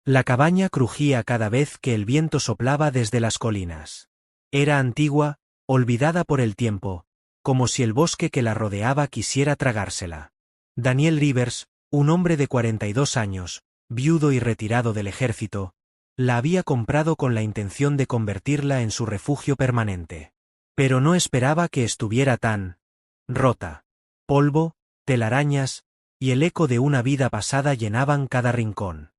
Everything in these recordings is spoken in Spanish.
La cabaña crujía cada vez que el viento soplaba desde las colinas. Era antigua, olvidada por el tiempo, como si el bosque que la rodeaba quisiera tragársela. Daniel Rivers, un hombre de 42 años, viudo y retirado del ejército, la había comprado con la intención de convertirla en su refugio permanente. Pero no esperaba que estuviera tan rota. Polvo, telarañas, y el eco de una vida pasada llenaban cada rincón.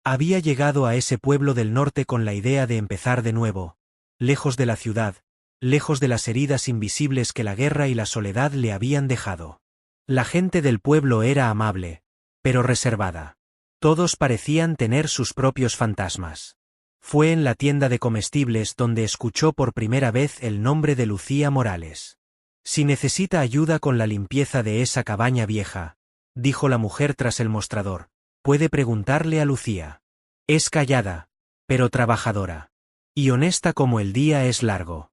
Había llegado a ese pueblo del norte con la idea de empezar de nuevo, lejos de la ciudad, lejos de las heridas invisibles que la guerra y la soledad le habían dejado. La gente del pueblo era amable, pero reservada. Todos parecían tener sus propios fantasmas. Fue en la tienda de comestibles donde escuchó por primera vez el nombre de Lucía Morales. «Si necesita ayuda con la limpieza de esa cabaña vieja», dijo la mujer tras el mostrador, «puede preguntarle a Lucía. Es callada, pero trabajadora. Y honesta como el día es largo».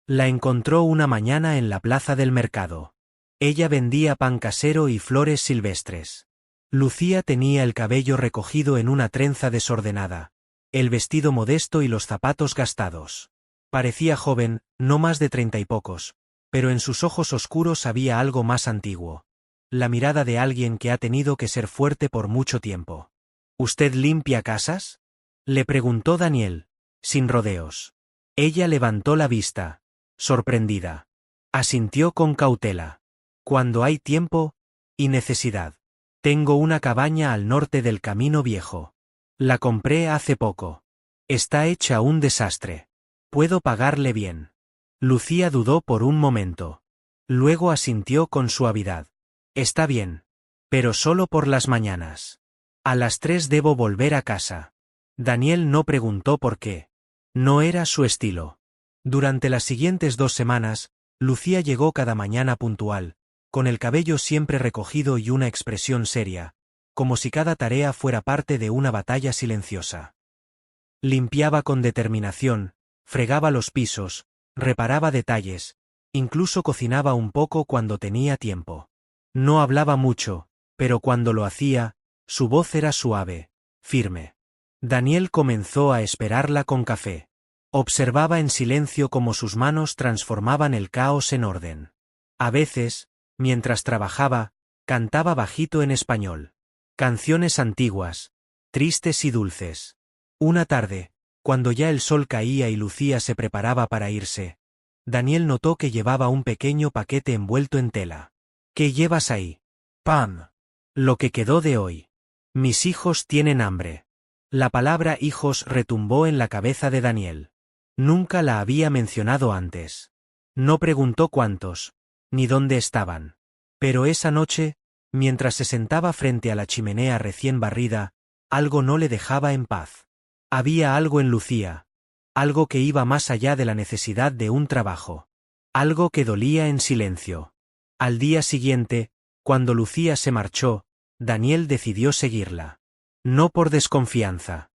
La encontró una mañana en la plaza del mercado. Ella vendía pan casero y flores silvestres. Lucía tenía el cabello recogido en una trenza desordenada, el vestido modesto y los zapatos gastados. Parecía joven, no más de 30 y pocos, pero en sus ojos oscuros había algo más antiguo. La mirada de alguien que ha tenido que ser fuerte por mucho tiempo. «¿Usted limpia casas?», le preguntó Daniel, sin rodeos. Ella levantó la vista, sorprendida. Asintió con cautela. «Cuando hay tiempo y necesidad. Tengo una cabaña al norte del Camino Viejo. La compré hace poco. Está hecha un desastre. ¿Puedo pagarle bien?». Lucía dudó por un momento. Luego asintió con suavidad. «Está bien. Pero solo por las mañanas. A las 3 debo volver a casa». Daniel no preguntó por qué. No era su estilo. Durante las siguientes 2 semanas, Lucía llegó cada mañana puntual, con el cabello siempre recogido y una expresión seria, como si cada tarea fuera parte de una batalla silenciosa. Limpiaba con determinación, fregaba los pisos, reparaba detalles, incluso cocinaba un poco cuando tenía tiempo. No hablaba mucho, pero cuando lo hacía, su voz era suave, firme. Daniel comenzó a esperarla con café. Observaba en silencio cómo sus manos transformaban el caos en orden. A veces, mientras trabajaba, cantaba bajito en español. Canciones antiguas, tristes y dulces. Una tarde, cuando ya el sol caía y Lucía se preparaba para irse, Daniel notó que llevaba un pequeño paquete envuelto en tela. «¿Qué llevas ahí?» «Pam. Lo que quedó de hoy. Mis hijos tienen hambre». La palabra hijos retumbó en la cabeza de Daniel. Nunca la había mencionado antes. No preguntó cuántos, ni dónde estaban. Pero esa noche, mientras se sentaba frente a la chimenea recién barrida, algo no le dejaba en paz. Había algo en Lucía, algo que iba más allá de la necesidad de un trabajo. Algo que dolía en silencio. Al día siguiente, cuando Lucía se marchó, Daniel decidió seguirla. No por desconfianza.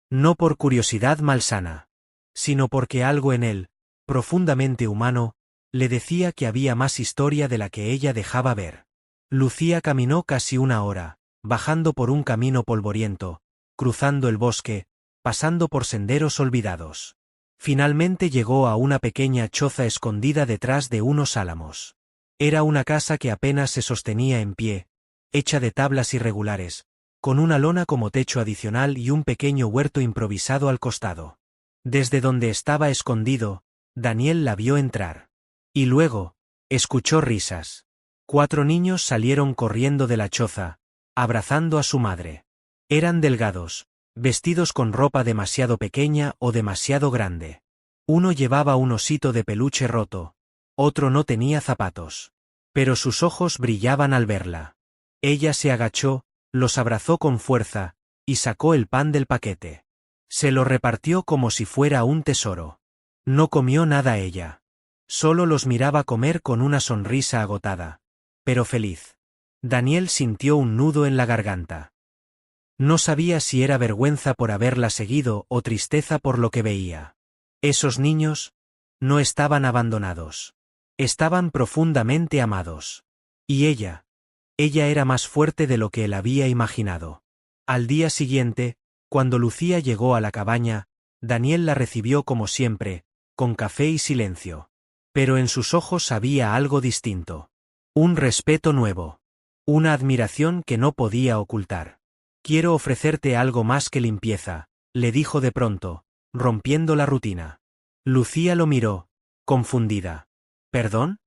No por curiosidad malsana. Sino porque algo en él, profundamente humano, le decía que había más historia de la que ella dejaba ver. Lucía caminó casi 1 hora, bajando por un camino polvoriento, cruzando el bosque, pasando por senderos olvidados. Finalmente llegó a una pequeña choza escondida detrás de unos álamos. Era una casa que apenas se sostenía en pie, hecha de tablas irregulares, con una lona como techo adicional y un pequeño huerto improvisado al costado. Desde donde estaba escondido, Daniel la vio entrar. Y luego, escuchó risas. 4 niños salieron corriendo de la choza, abrazando a su madre. Eran delgados, vestidos con ropa demasiado pequeña o demasiado grande. Uno llevaba un osito de peluche roto, otro no tenía zapatos. Pero sus ojos brillaban al verla. Ella se agachó, los abrazó con fuerza, y sacó el pan del paquete. Se lo repartió como si fuera un tesoro. No comió nada ella. Solo los miraba comer con una sonrisa agotada, pero feliz. Daniel sintió un nudo en la garganta. No sabía si era vergüenza por haberla seguido o tristeza por lo que veía. Esos niños no estaban abandonados. Estaban profundamente amados. Y ella era más fuerte de lo que él había imaginado. Al día siguiente, Cuando Lucía llegó a la cabaña, Daniel la recibió como siempre, con café y silencio. Pero en sus ojos había algo distinto. Un respeto nuevo. Una admiración que no podía ocultar. Quiero ofrecerte algo más que limpieza, le dijo de pronto, rompiendo la rutina. Lucía lo miró, confundida. ¿Perdón?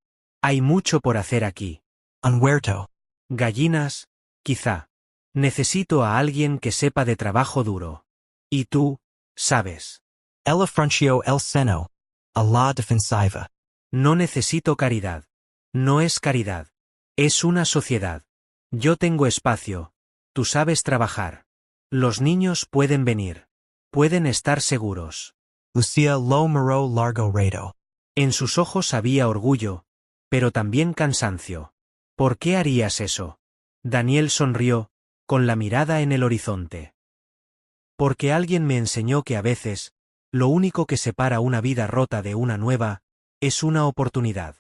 Hay mucho por hacer aquí. Un huerto. Gallinas, quizá. Necesito a alguien que sepa de trabajo duro. Y tú, sabes. Ella frunció el seno. A la defensiva. No necesito caridad. No es caridad. Es una sociedad. Yo tengo espacio. Tú sabes trabajar. Los niños pueden venir. Pueden estar seguros. Lucía lo miró largo rato. En sus ojos había orgullo, pero también cansancio. ¿Por qué harías eso? Daniel sonrió, con la mirada en el horizonte. Porque alguien me enseñó que a veces, lo único que separa una vida rota de una nueva, es una oportunidad.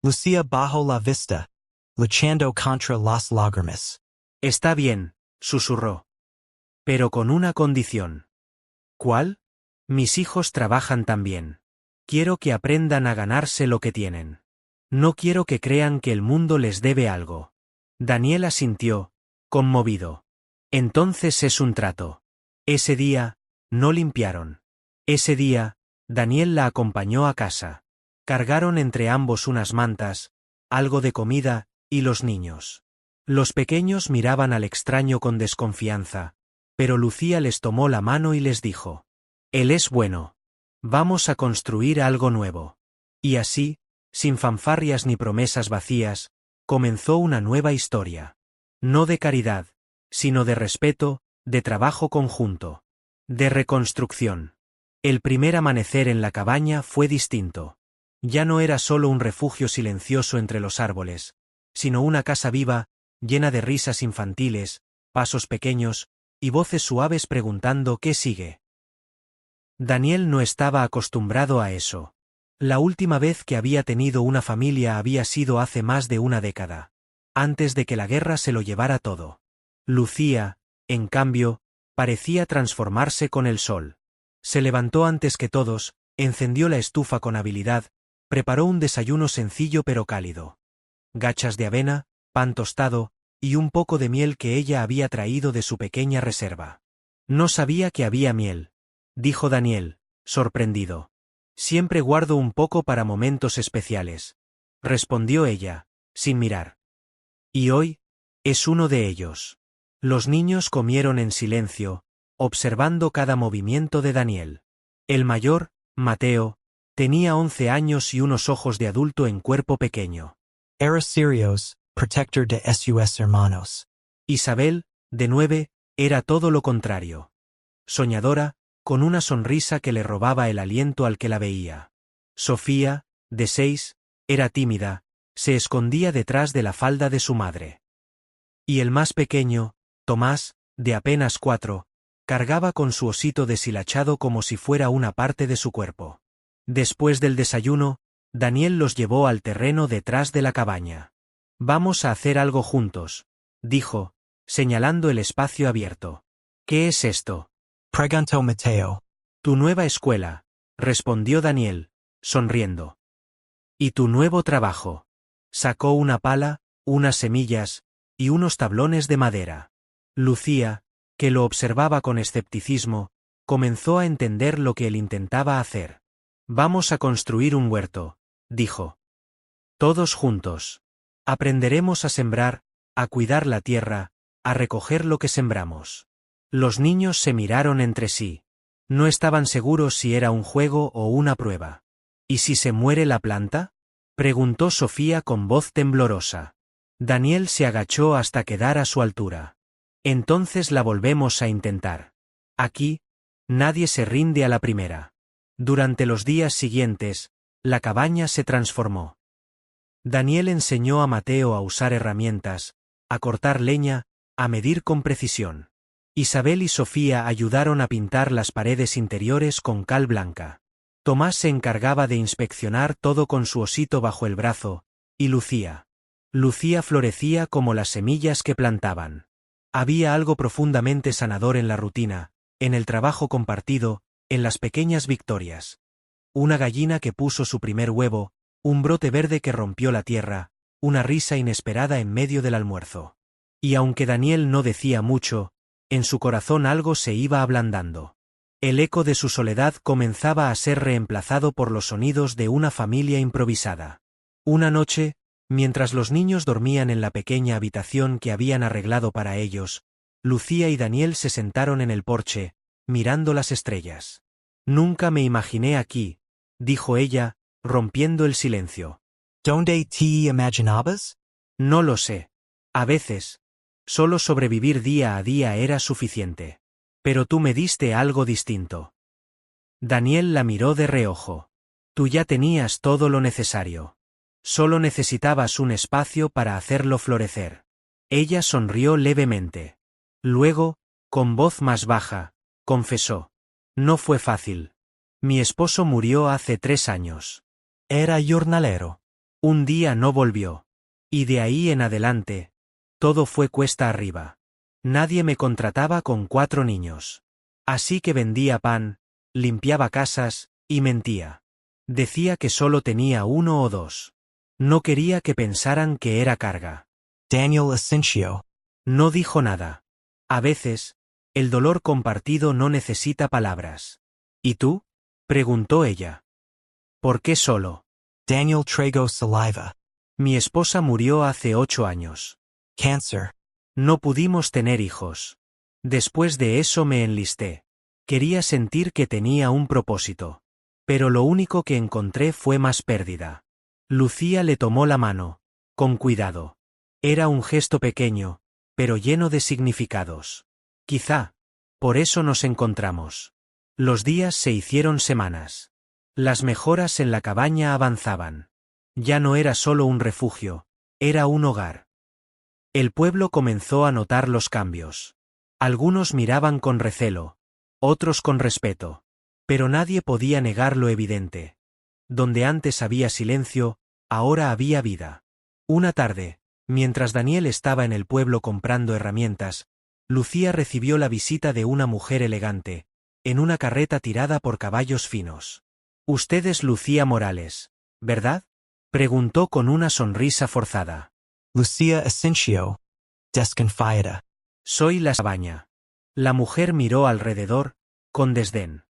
Lucía bajó la vista, luchando contra las lágrimas. Está bien, susurró. Pero con una condición. ¿Cuál? Mis hijos trabajan también. Quiero que aprendan a ganarse lo que tienen. No quiero que crean que el mundo les debe algo. Daniel asintió, conmovido. Entonces es un trato. Ese día, no limpiaron. Ese día, Daniel la acompañó a casa. Cargaron entre ambos unas mantas, algo de comida, y los niños. Los pequeños miraban al extraño con desconfianza, pero Lucía les tomó la mano y les dijo: Él es bueno. Vamos a construir algo nuevo. Y así, sin fanfarrias ni promesas vacías, comenzó una nueva historia. No de caridad, sino de respeto, de trabajo conjunto. De reconstrucción. El primer amanecer en la cabaña fue distinto. Ya no era solo un refugio silencioso entre los árboles, sino una casa viva, llena de risas infantiles, pasos pequeños, y voces suaves preguntando ¿qué sigue? Daniel no estaba acostumbrado a eso. La última vez que había tenido una familia había sido hace más de una década, antes de que la guerra se lo llevara todo. Lucía, en cambio, parecía transformarse con el sol. Se levantó antes que todos, encendió la estufa con habilidad, preparó un desayuno sencillo pero cálido. Gachas de avena, pan tostado, y un poco de miel que ella había traído de su pequeña reserva. No sabía que había miel, dijo Daniel, sorprendido. Siempre guardo un poco para momentos especiales, respondió ella, sin mirar. Y hoy, es uno de ellos. Los niños comieron en silencio, observando cada movimiento de Daniel. El mayor, Mateo, tenía 11 años y unos ojos de adulto en cuerpo pequeño. Era Sirios, protector de sus hermanos. Isabel, de 9, era todo lo contrario. Soñadora, con una sonrisa que le robaba el aliento al que la veía. Sofía, de 6, era tímida, se escondía detrás de la falda de su madre. Y el más pequeño, Tomás, de apenas 4, cargaba con su osito deshilachado como si fuera una parte de su cuerpo. Después del desayuno, Daniel los llevó al terreno detrás de la cabaña. Vamos a hacer algo juntos, dijo, señalando el espacio abierto. ¿Qué es esto? Preguntó Mateo. Tu nueva escuela, respondió Daniel, sonriendo. ¿Y tu nuevo trabajo? Sacó una pala, unas semillas, y unos tablones de madera. Lucía, que lo observaba con escepticismo, comenzó a entender lo que él intentaba hacer. Vamos a construir un huerto, dijo. Todos juntos. Aprenderemos a sembrar, a cuidar la tierra, a recoger lo que sembramos. Los niños se miraron entre sí. No estaban seguros si era un juego o una prueba. ¿Y si se muere la planta? Preguntó Sofía con voz temblorosa. Daniel se agachó hasta quedar a su altura. Entonces la volvemos a intentar. Aquí, nadie se rinde a la primera. Durante los días siguientes, la cabaña se transformó. Daniel enseñó a Mateo a usar herramientas, a cortar leña, a medir con precisión. Isabel y Sofía ayudaron a pintar las paredes interiores con cal blanca. Tomás se encargaba de inspeccionar todo con su osito bajo el brazo, y Lucía. Lucía florecía como las semillas que plantaban. Había algo profundamente sanador en la rutina, en el trabajo compartido, en las pequeñas victorias. Una gallina que puso su primer huevo, un brote verde que rompió la tierra, una risa inesperada en medio del almuerzo. Y aunque Daniel no decía mucho, en su corazón algo se iba ablandando. El eco de su soledad comenzaba a ser reemplazado por los sonidos de una familia improvisada. Una noche, mientras los niños dormían en la pequeña habitación que habían arreglado para ellos, Lucía y Daniel se sentaron en el porche, mirando las estrellas. «Nunca me imaginé aquí», dijo ella, rompiendo el silencio. ¿Dónde te imaginabas? No lo sé. A veces, solo sobrevivir día a día era suficiente. Pero tú me diste algo distinto. Daniel la miró de reojo. Tú ya tenías todo lo necesario. Solo necesitabas un espacio para hacerlo florecer. Ella sonrió levemente. Luego, con voz más baja, confesó. No fue fácil. Mi esposo murió hace 3 años. Era jornalero. Un día no volvió. Y de ahí en adelante, todo fue cuesta arriba. Nadie me contrataba con 4 niños. Así que vendía pan, limpiaba casas, y mentía. Decía que solo tenía 1 o 2. No quería que pensaran que era carga. Daniel Asensio. No dijo nada. A veces, el dolor compartido no necesita palabras. ¿Y tú? Preguntó ella. ¿Por qué solo? Daniel Trago Saliva. Mi esposa murió hace 8 años. Cancer. No pudimos tener hijos. Después de eso me enlisté. Quería sentir que tenía un propósito. Pero lo único que encontré fue más pérdida. Lucía le tomó la mano, con cuidado. Era un gesto pequeño, pero lleno de significados. Quizá, por eso nos encontramos. Los días se hicieron semanas. Las mejoras en la cabaña avanzaban. Ya no era solo un refugio, era un hogar. El pueblo comenzó a notar los cambios. Algunos miraban con recelo, otros con respeto. Pero nadie podía negar lo evidente. Donde antes había silencio, ahora había vida. Una tarde, mientras Daniel estaba en el pueblo comprando herramientas, Lucía recibió la visita de una mujer elegante, en una carreta tirada por caballos finos. «Usted es Lucía Morales, ¿verdad?», preguntó con una sonrisa forzada. Lucía Asensio. Desconfiada. «Soy la cabaña». La mujer miró alrededor, con desdén.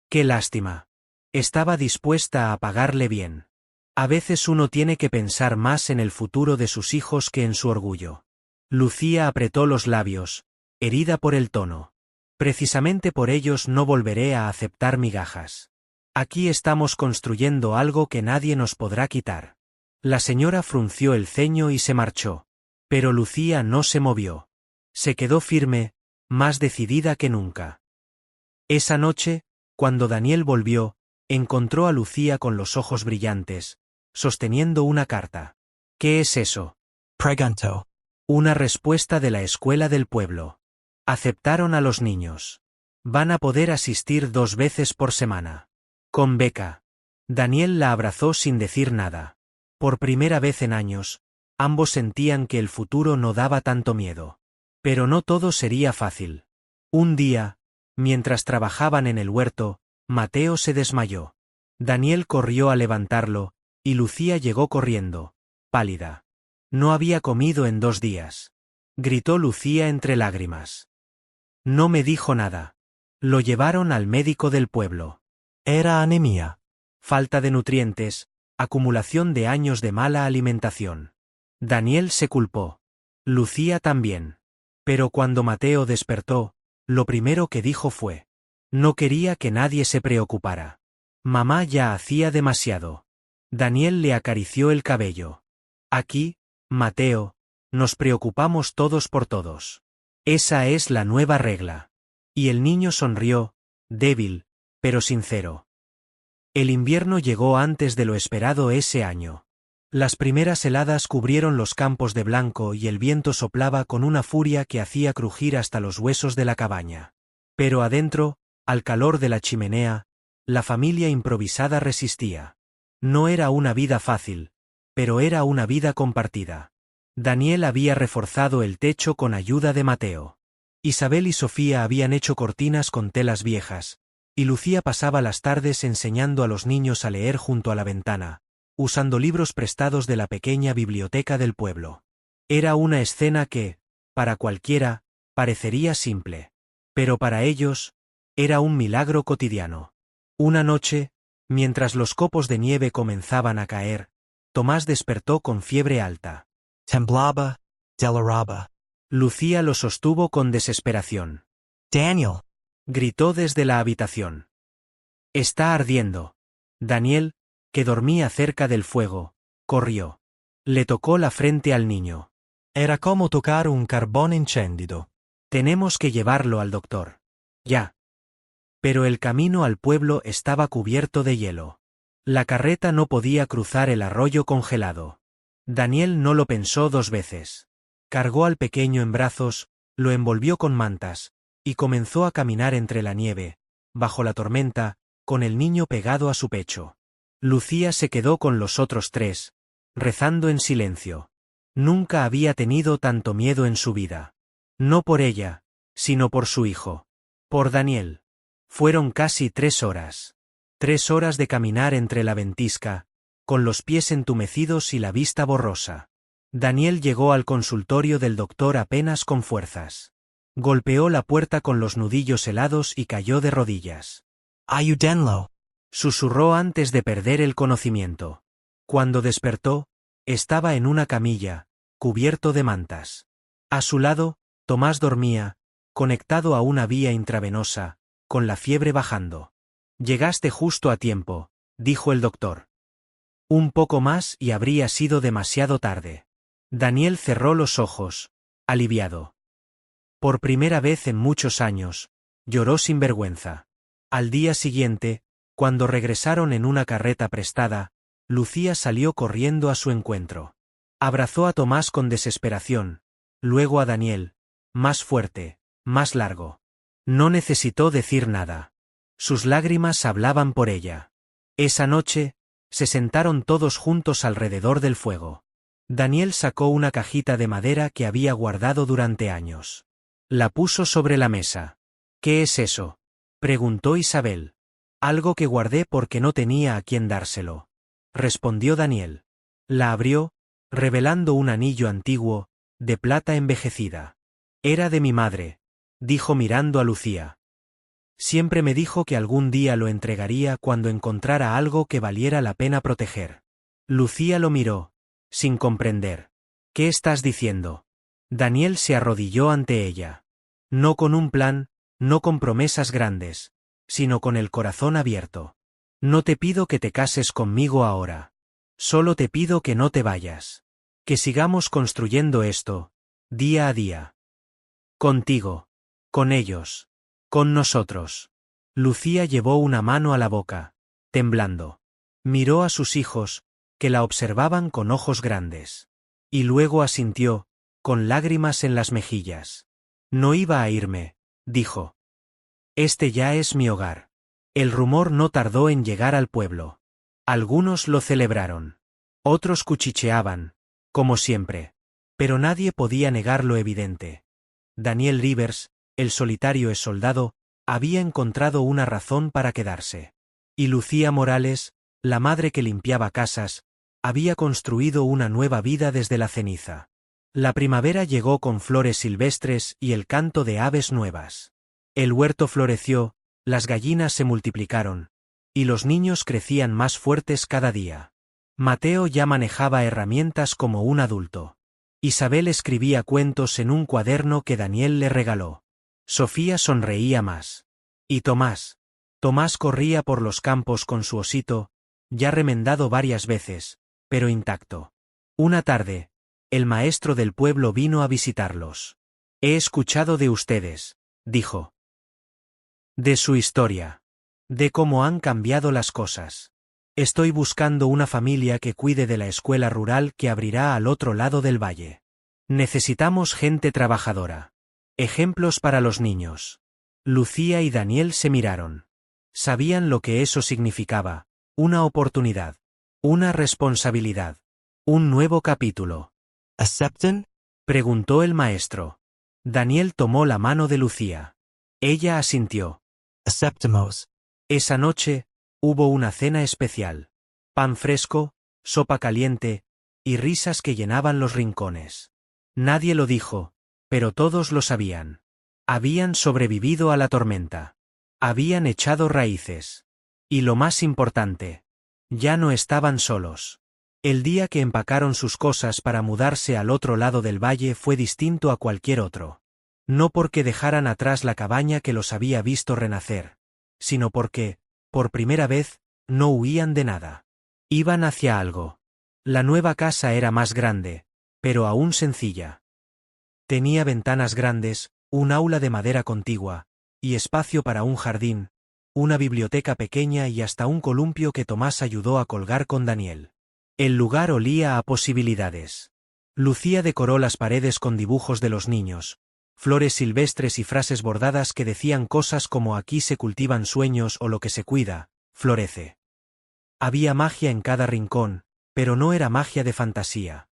«Qué lástima. Estaba dispuesta a pagarle bien. A veces uno tiene que pensar más en el futuro de sus hijos que en su orgullo». Lucía apretó los labios, herida por el tono. «Precisamente por ellos no volveré a aceptar migajas. Aquí estamos construyendo algo que nadie nos podrá quitar». La señora frunció el ceño y se marchó. Pero Lucía no se movió. Se quedó firme, más decidida que nunca. Esa noche, cuando Daniel volvió, encontró a Lucía con los ojos brillantes, sosteniendo una carta. «¿Qué es eso?». Preguntó. «Una respuesta de la escuela del pueblo. Aceptaron a los niños. Van a poder asistir 2 veces por semana. Con beca». Daniel la abrazó sin decir nada. Por primera vez en años, ambos sentían que el futuro no daba tanto miedo. Pero no todo sería fácil. Un día, mientras trabajaban en el huerto, Mateo se desmayó. Daniel corrió a levantarlo, y Lucía llegó corriendo, pálida. «No había comido en 2 días», gritó Lucía entre lágrimas. «No me dijo nada». Lo llevaron al médico del pueblo. Era anemia. Falta de nutrientes, acumulación de años de mala alimentación. Daniel se culpó. Lucía también. Pero cuando Mateo despertó, lo primero que dijo fue: «No quería que nadie se preocupara. Mamá ya hacía demasiado». Daniel le acarició el cabello. «Aquí, Mateo, nos preocupamos todos por todos. Esa es la nueva regla». Y el niño sonrió, débil, pero sincero. El invierno llegó antes de lo esperado ese año. Las primeras heladas cubrieron los campos de blanco y el viento soplaba con una furia que hacía crujir hasta los huesos de la cabaña. Pero adentro, al calor de la chimenea, la familia improvisada resistía. No era una vida fácil, pero era una vida compartida. Daniel había reforzado el techo con ayuda de Mateo. Isabel y Sofía habían hecho cortinas con telas viejas, y Lucía pasaba las tardes enseñando a los niños a leer junto a la ventana, usando libros prestados de la pequeña biblioteca del pueblo. Era una escena que, para cualquiera, parecería simple. Pero para ellos, era un milagro cotidiano. Una noche, mientras los copos de nieve comenzaban a caer, Tomás despertó con fiebre alta. Temblaba, deliraba. Lucía lo sostuvo con desesperación. Daniel. Gritó desde la habitación. Está ardiendo. Daniel, que dormía cerca del fuego, corrió. Le tocó la frente al niño. Era como tocar un carbón encendido. Tenemos que llevarlo al doctor. Ya. Pero el camino al pueblo estaba cubierto de hielo. La carreta no podía cruzar el arroyo congelado. Daniel no lo pensó 2 veces. Cargó al pequeño en brazos, lo envolvió con mantas, y comenzó a caminar entre la nieve, bajo la tormenta, con el niño pegado a su pecho. Lucía se quedó con los otros 3, rezando en silencio. Nunca había tenido tanto miedo en su vida. No por ella, sino por su hijo. Por Daniel. Fueron casi 3 horas. 3 horas de caminar entre la ventisca, con los pies entumecidos y la vista borrosa. Daniel llegó al consultorio del doctor apenas con fuerzas. Golpeó la puerta con los nudillos helados y cayó de rodillas. Ayúdenlo. Susurró antes de perder el conocimiento. Cuando despertó, estaba en una camilla, cubierto de mantas. A su lado, Tomás dormía, conectado a una vía intravenosa, con la fiebre bajando. Llegaste justo a tiempo, dijo el doctor. Un poco más y habría sido demasiado tarde. Daniel cerró los ojos, aliviado. Por primera vez en muchos años, lloró sin vergüenza. Al día siguiente, cuando regresaron en una carreta prestada, Lucía salió corriendo a su encuentro. Abrazó a Tomás con desesperación, luego a Daniel, más fuerte, más largo. No necesitó decir nada. Sus lágrimas hablaban por ella. Esa noche, se sentaron todos juntos alrededor del fuego. Daniel sacó una cajita de madera que había guardado durante años. La puso sobre la mesa. ¿Qué es eso?, preguntó Isabel. Algo que guardé porque no tenía a quién dárselo, respondió Daniel. La abrió, revelando un anillo antiguo, de plata envejecida. Era de mi madre, dijo mirando a Lucía. Siempre me dijo que algún día lo entregaría cuando encontrara algo que valiera la pena proteger. Lucía lo miró, sin comprender. ¿Qué estás diciendo? Daniel se arrodilló ante ella. No con un plan, no con promesas grandes, sino con el corazón abierto. No te pido que te cases conmigo ahora. Solo te pido que no te vayas. Que sigamos construyendo esto, día a día. Contigo. Con ellos. Con nosotros. Lucía llevó una mano a la boca, temblando. Miró a sus hijos, que la observaban con ojos grandes. Y luego asintió, con lágrimas en las mejillas. No iba a irme, dijo. Este ya es mi hogar. El rumor no tardó en llegar al pueblo. Algunos lo celebraron. Otros cuchicheaban, como siempre. Pero nadie podía negar lo evidente. Daniel Rivers, el solitario exsoldado, había encontrado una razón para quedarse. Y Lucía Morales, la madre que limpiaba casas, había construido una nueva vida desde la ceniza. La primavera llegó con flores silvestres y el canto de aves nuevas. El huerto floreció, las gallinas se multiplicaron, y los niños crecían más fuertes cada día. Mateo ya manejaba herramientas como un adulto. Isabel escribía cuentos en un cuaderno que Daniel le regaló. Sofía sonreía más. Y Tomás corría por los campos con su osito, ya remendado varias veces, pero intacto. Una tarde, el maestro del pueblo vino a visitarlos. He escuchado de ustedes, dijo. De su historia. De cómo han cambiado las cosas. Estoy buscando una familia que cuide de la escuela rural que abrirá al otro lado del valle. Necesitamos gente trabajadora. Ejemplos para los niños. Lucía y Daniel se miraron. Sabían lo que eso significaba, una oportunidad, una responsabilidad, un nuevo capítulo. ¿Aceptan?, preguntó el maestro. Daniel tomó la mano de Lucía. Ella asintió. Aceptamos. Esa noche, hubo una cena especial. Pan fresco, sopa caliente, y risas que llenaban los rincones. Nadie lo dijo, pero todos lo sabían. Habían sobrevivido a la tormenta. Habían echado raíces. Y lo más importante, ya no estaban solos. El día que empacaron sus cosas para mudarse al otro lado del valle fue distinto a cualquier otro. No porque dejaran atrás la cabaña que los había visto renacer, sino porque, por primera vez, no huían de nada. Iban hacia algo. La nueva casa era más grande, pero aún sencilla. Tenía ventanas grandes, un aula de madera contigua, y espacio para un jardín, una biblioteca pequeña y hasta un columpio que Tomás ayudó a colgar con Daniel. El lugar olía a posibilidades. Lucía decoró las paredes con dibujos de los niños, flores silvestres y frases bordadas que decían cosas como aquí se cultivan sueños o lo que se cuida, florece. Había magia en cada rincón, pero no era magia de fantasía.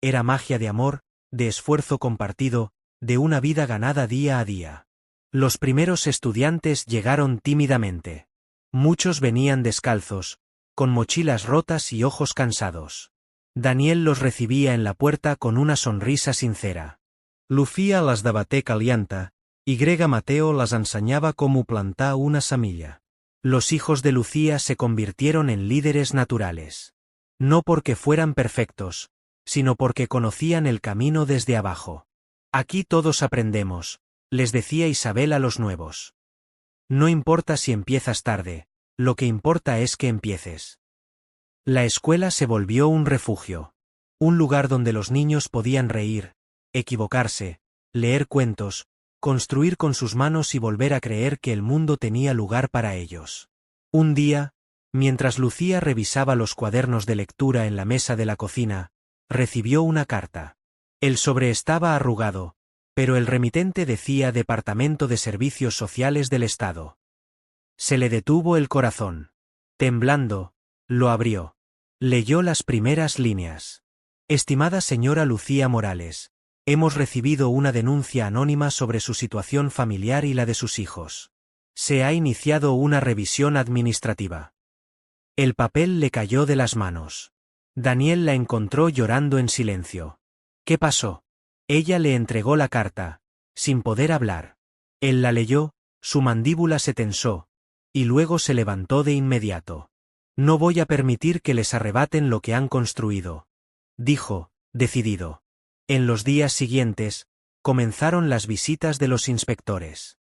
Era magia de amor, de esfuerzo compartido, de una vida ganada día a día. Los primeros estudiantes llegaron tímidamente. Muchos venían descalzos, con mochilas rotas y ojos cansados. Daniel los recibía en la puerta con una sonrisa sincera. Lucía las daba té calienta, y Grega Mateo las enseñaba cómo plantar una semilla. Los hijos de Lucía se convirtieron en líderes naturales. No porque fueran perfectos, sino porque conocían el camino desde abajo. Aquí todos aprendemos, les decía Isabel a los nuevos. No importa si empiezas tarde, lo que importa es que empieces. La escuela se volvió un refugio. Un lugar donde los niños podían reír, equivocarse, leer cuentos, construir con sus manos y volver a creer que el mundo tenía lugar para ellos. Un día, mientras Lucía revisaba los cuadernos de lectura en la mesa de la cocina, recibió una carta. El sobre estaba arrugado, pero el remitente decía Departamento de Servicios Sociales del Estado. Se le detuvo el corazón. Temblando, lo abrió. Leyó las primeras líneas. Estimada señora Lucía Morales, hemos recibido una denuncia anónima sobre su situación familiar y la de sus hijos. Se ha iniciado una revisión administrativa. El papel le cayó de las manos. Daniel la encontró llorando en silencio. ¿Qué pasó? Ella le entregó la carta, sin poder hablar. Él la leyó, su mandíbula se tensó, y luego se levantó de inmediato. No voy a permitir que les arrebaten lo que han construido, dijo, decidido. En los días siguientes, comenzaron las visitas de los inspectores.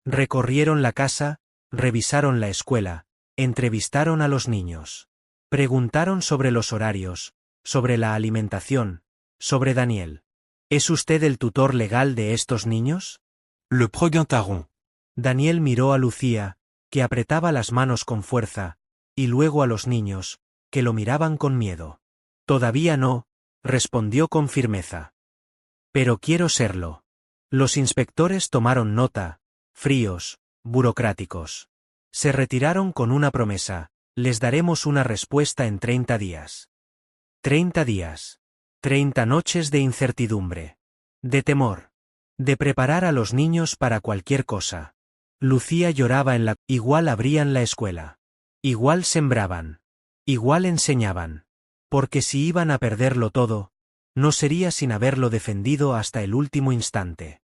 Recorrieron la casa, revisaron la escuela, entrevistaron a los niños. Preguntaron sobre los horarios, sobre la alimentación, sobre Daniel. ¿Es usted el tutor legal de estos niños? Le preguntaron. Daniel miró a Lucía, que apretaba las manos con fuerza, y luego a los niños, que lo miraban con miedo. Todavía no, respondió con firmeza. Pero quiero serlo. Los inspectores tomaron nota, fríos, burocráticos. Se retiraron con una promesa, les daremos una respuesta en 30 días. 30 días. 30 noches de incertidumbre. De temor. De preparar a los niños para cualquier cosa. Lucía lloraba en la... Igual abrían la escuela. Igual sembraban. Igual enseñaban. Porque si iban a perderlo todo, no sería sin haberlo defendido hasta el último instante.